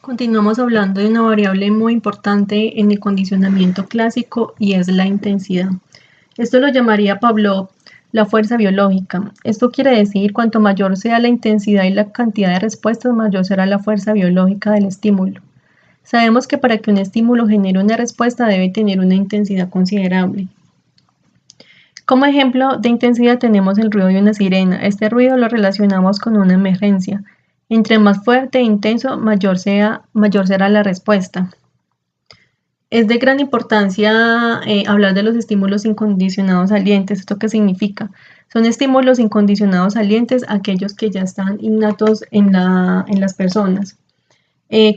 Continuamos hablando de una variable muy importante en el condicionamiento clásico y es la intensidad. Esto lo llamaría Pavlov la fuerza biológica. Esto quiere decir cuanto mayor sea la intensidad y la cantidad de respuestas, mayor será la fuerza biológica del estímulo. Sabemos que para que un estímulo genere una respuesta debe tener una intensidad considerable. Como ejemplo de intensidad tenemos el ruido de una sirena. Este ruido lo relacionamos con una emergencia. Entre más fuerte e intenso, mayor será la respuesta. Es de gran importancia hablar de los estímulos incondicionados salientes. ¿Esto qué significa? Son estímulos incondicionados salientes aquellos que ya están innatos en las personas.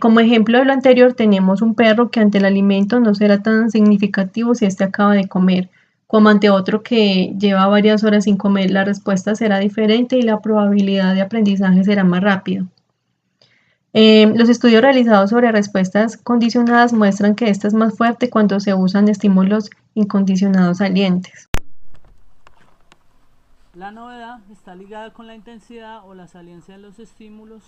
Como ejemplo de lo anterior, tenemos un perro que ante el alimento no será tan significativo si éste acaba de comer, como ante otro que lleva varias horas sin comer. La respuesta será diferente y la probabilidad de aprendizaje será más rápido. Los estudios realizados sobre respuestas condicionadas muestran que esta es más fuerte cuando se usan estímulos incondicionados salientes. La novedad está ligada con la intensidad o la saliencia de los estímulos.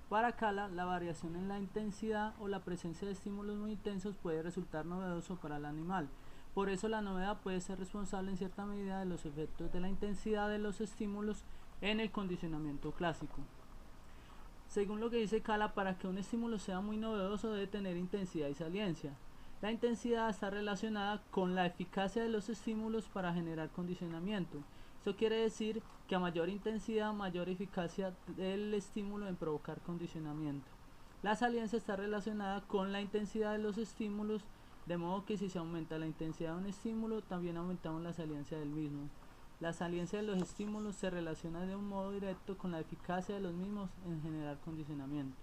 Para Cala, la variación en la intensidad o la presencia de estímulos muy intensos puede resultar novedoso para el animal. Por eso la novedad puede ser responsable en cierta medida de los efectos de la intensidad de los estímulos en el condicionamiento clásico. Según lo que dice Cala, para que un estímulo sea muy novedoso debe tener intensidad y saliencia. La intensidad está relacionada con la eficacia de los estímulos para generar condicionamiento. Esto quiere decir que a mayor intensidad, mayor eficacia del estímulo en provocar condicionamiento. La saliencia está relacionada con la intensidad de los estímulos, de modo que si se aumenta la intensidad de un estímulo, también aumentamos la saliencia del mismo. La saliencia de los estímulos se relaciona de un modo directo con la eficacia de los mismos en generar condicionamiento.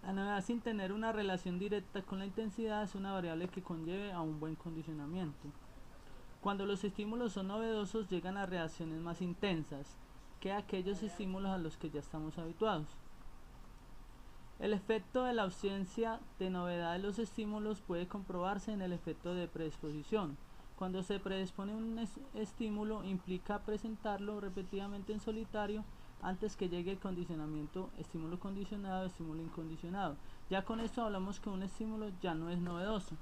La novedad sin tener una relación directa con la intensidad es una variable que conlleve a un buen condicionamiento. Cuando los estímulos son novedosos llegan a reacciones más intensas que aquellos estímulos a los que ya estamos habituados. El efecto de la ausencia de novedad de los estímulos puede comprobarse en el efecto de predisposición. Cuando se predispone un estímulo implica presentarlo repetidamente en solitario antes que llegue el condicionamiento estímulo condicionado, estímulo incondicionado. Ya con esto hablamos que un estímulo ya no es novedoso.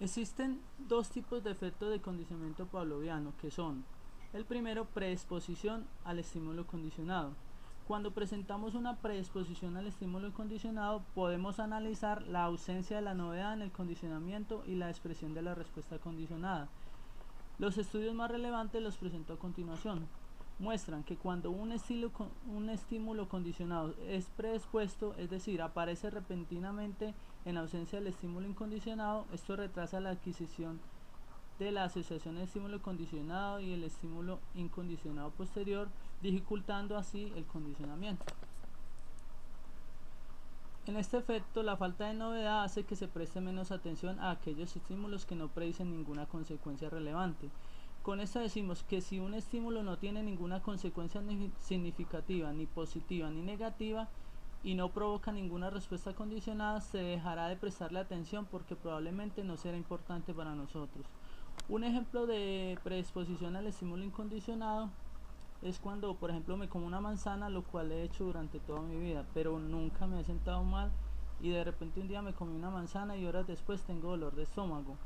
Existen dos tipos de efectos de condicionamiento pavloviano que son: el primero, predisposición al estímulo condicionado. Cuando presentamos una predisposición al estímulo condicionado, podemos analizar la ausencia de la novedad en el condicionamiento y la expresión de la respuesta condicionada. Los estudios más relevantes los presento a continuación. Muestran que cuando un estímulo condicionado es predispuesto, es decir, aparece repentinamente en ausencia del estímulo incondicionado, esto retrasa la adquisición de la asociación de estímulo condicionado y el estímulo incondicionado posterior, dificultando así el condicionamiento. En este efecto, la falta de novedad hace que se preste menos atención a aquellos estímulos que no predicen ninguna consecuencia relevante. Con esto decimos que si un estímulo no tiene ninguna consecuencia significativa, ni positiva ni negativa, y no provoca ninguna respuesta condicionada, se dejará de prestarle atención porque probablemente no será importante para nosotros. Un ejemplo de predisposición al estímulo incondicionado es cuando, por ejemplo, me como una manzana, lo cual he hecho durante toda mi vida, pero nunca me he sentado mal y de repente un día me comí una manzana y horas después tengo dolor de estómago.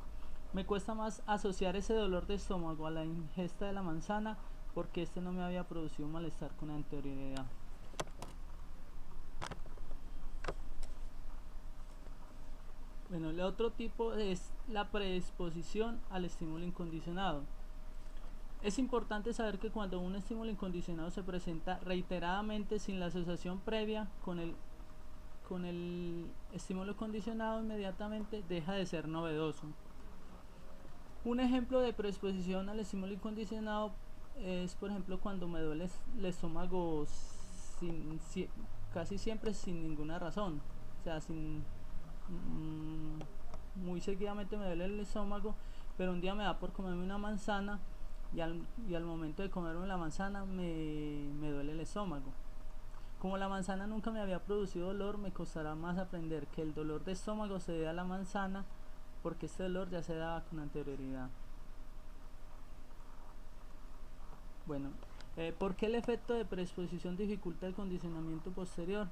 Me cuesta más asociar ese dolor de estómago a la ingesta de la manzana porque este no me había producido malestar con anterioridad. Bueno, el otro tipo es la predisposición al estímulo incondicionado. Es importante saber que cuando un estímulo incondicionado se presenta reiteradamente sin la asociación previa con el estímulo condicionado, inmediatamente deja de ser novedoso. Un ejemplo de predisposición al estímulo incondicionado es, por ejemplo, cuando me duele el estómago casi siempre sin ninguna razón, o sea, muy seguidamente me duele el estómago, pero un día me da por comerme una manzana y al momento de comerme la manzana me duele el estómago. Como la manzana nunca me había producido dolor, me costará más aprender que el dolor de estómago se debe a la manzana, porque este dolor ya se daba con anterioridad. Bueno, ¿Por qué el efecto de predisposición dificulta el condicionamiento posterior?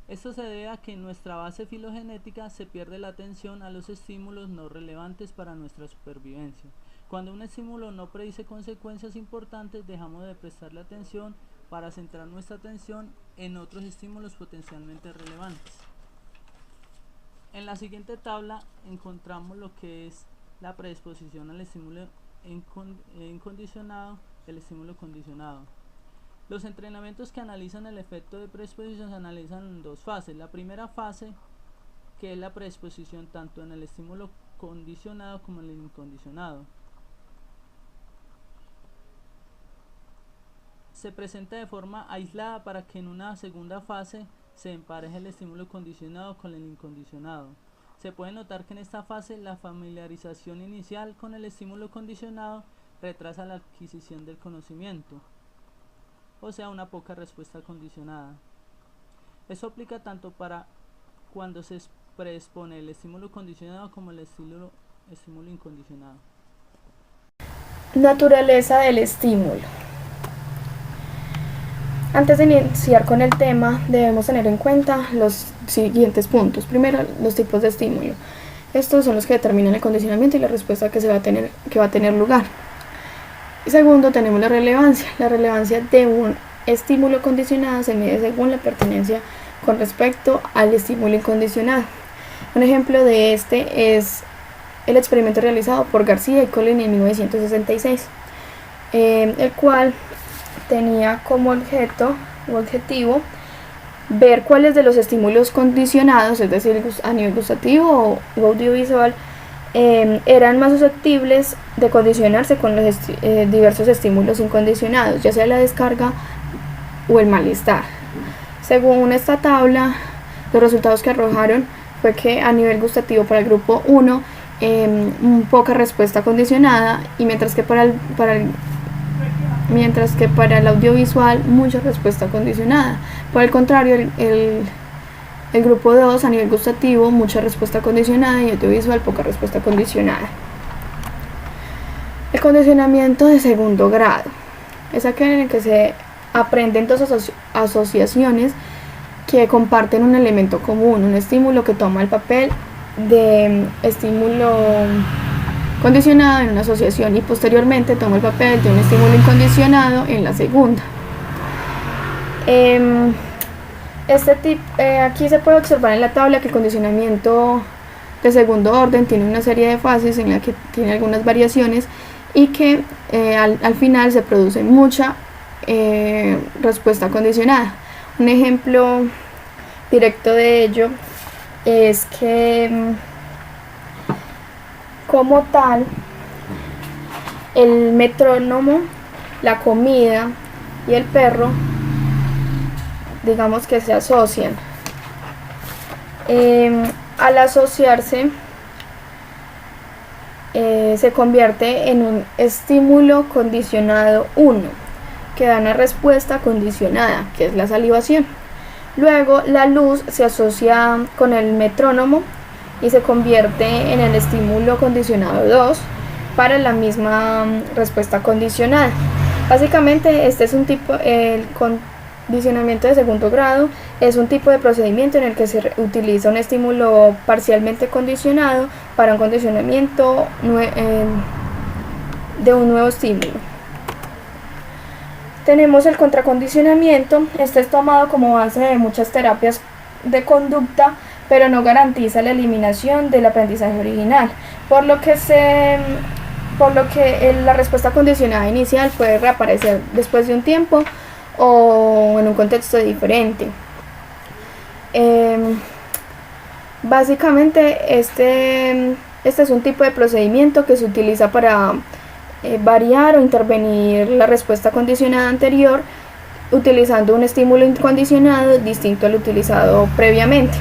Esto se debe a que en nuestra base filogenética se pierde la atención a los estímulos no relevantes para nuestra supervivencia. Cuando un estímulo no predice consecuencias importantes, dejamos de prestarle atención para centrar nuestra atención en otros estímulos potencialmente relevantes. En la siguiente tabla encontramos lo que es la predisposición al estímulo incondicionado, el estímulo condicionado. Los entrenamientos que analizan el efecto de predisposición se analizan en dos fases. La primera fase, que es la predisposición tanto en el estímulo condicionado como en el incondicionado. Se presenta de forma aislada para que en una segunda fase se empareje el estímulo condicionado con el incondicionado. Se puede notar que en esta fase la familiarización inicial con el estímulo condicionado retrasa la adquisición del conocimiento, o sea, una poca respuesta condicionada. Eso aplica tanto para cuando se predispone el estímulo condicionado como el estímulo incondicionado. Naturaleza del estímulo. Antes de iniciar con el tema, debemos tener en cuenta los siguientes puntos. Primero, los tipos de estímulo. Estos son los que determinan el condicionamiento y la respuesta que va a tener lugar. Y segundo, tenemos la relevancia. La relevancia de un estímulo condicionado se mide según la pertinencia con respecto al estímulo incondicionado. Un ejemplo de este es el experimento realizado por García y Collin en 1966, el cual tenía como objetivo ver cuáles de los estímulos condicionados, es decir, a nivel gustativo o audiovisual, eran más susceptibles de condicionarse con los diversos estímulos incondicionados, ya sea la descarga o el malestar. Según esta tabla, los resultados que arrojaron fue que a nivel gustativo para el grupo 1, poca respuesta condicionada, y mientras que para el audiovisual mucha respuesta condicionada. Por el contrario, el grupo 2 a nivel gustativo mucha respuesta condicionada y audiovisual poca respuesta condicionada. El condicionamiento de segundo grado es aquel en el que se aprenden dos asociaciones que comparten un elemento común, un estímulo que toma el papel de estímulo condicionado en una asociación y posteriormente toma el papel de un estímulo incondicionado en la segunda. Aquí se puede observar en la tabla que el condicionamiento de segundo orden tiene una serie de fases en la que tiene algunas variaciones y que al final se produce mucha respuesta condicionada. Un ejemplo directo de ello es que como tal el metrónomo, la comida y el perro, digamos que se asocian. Al asociarse se convierte en un estímulo condicionado 1 que da una respuesta condicionada, que es la salivación. Luego la luz se asocia con el metrónomo y se convierte en el estímulo condicionado 2 para la misma respuesta condicionada. Básicamente este es un tipo, el condicionamiento de segundo grado es un tipo de procedimiento en el que se utiliza un estímulo parcialmente condicionado para un condicionamiento de un nuevo estímulo. Tenemos el contracondicionamiento. Este es tomado como base de muchas terapias de conducta, pero no garantiza la eliminación del aprendizaje original, por lo que la respuesta condicionada inicial puede reaparecer después de un tiempo o en un contexto diferente. Básicamente este es un tipo de procedimiento que se utiliza para variar o intervenir la respuesta condicionada anterior utilizando un estímulo incondicionado distinto al utilizado previamente.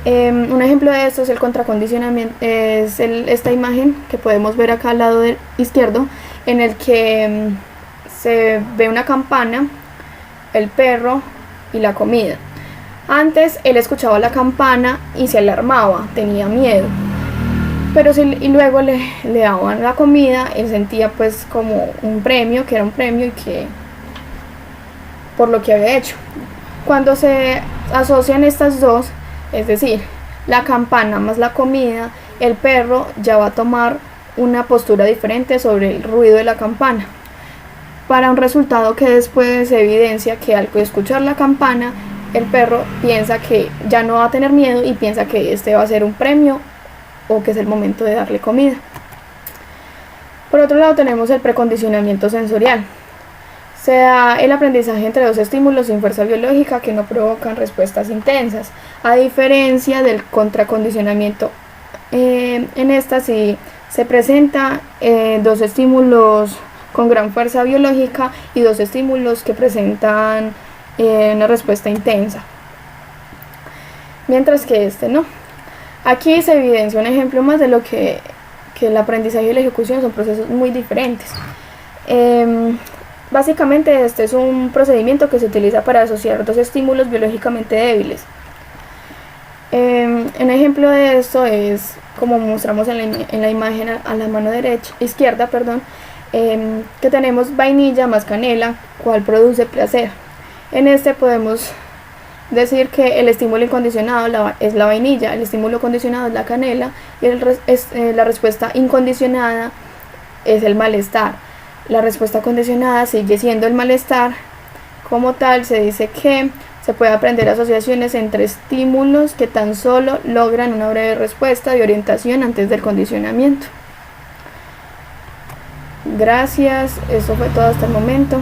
Un ejemplo de esto es el contracondicionamiento, es esta imagen que podemos ver acá al lado izquierdo, en el que se ve una campana, el perro y la comida. Antes él escuchaba la campana y se alarmaba, tenía miedo. pero y luego le daban la comida, él sentía pues como un premio, que era un premio y que por lo que había hecho. Cuando se asocian estas dos, es decir, la campana más la comida, el perro ya va a tomar una postura diferente sobre el ruido de la campana, para un resultado que después se evidencia que al escuchar la campana, el perro piensa que ya no va a tener miedo y piensa que este va a ser un premio o que es el momento de darle comida. Por otro lado tenemos el precondicionamiento sensorial. Se da el aprendizaje entre dos estímulos sin fuerza biológica que no provocan respuestas intensas, a diferencia del contracondicionamiento. En esta sí se presenta dos estímulos con gran fuerza biológica y dos estímulos que presentan una respuesta intensa, mientras que este no. Aquí se evidencia un ejemplo más de lo que el aprendizaje y la ejecución son procesos muy diferentes. Básicamente este es un procedimiento que se utiliza para asociar dos estímulos biológicamente débiles. Un ejemplo de esto es como mostramos en la imagen a la mano izquierda, que tenemos vainilla más canela, cual produce placer. En este podemos decir que el estímulo incondicionado es la vainilla, el estímulo condicionado es la canela y la respuesta incondicionada es el malestar. La respuesta condicionada sigue siendo el malestar. Como tal, se dice que se puede aprender asociaciones entre estímulos que tan solo logran una breve respuesta de orientación antes del condicionamiento. Gracias, eso fue todo hasta el momento.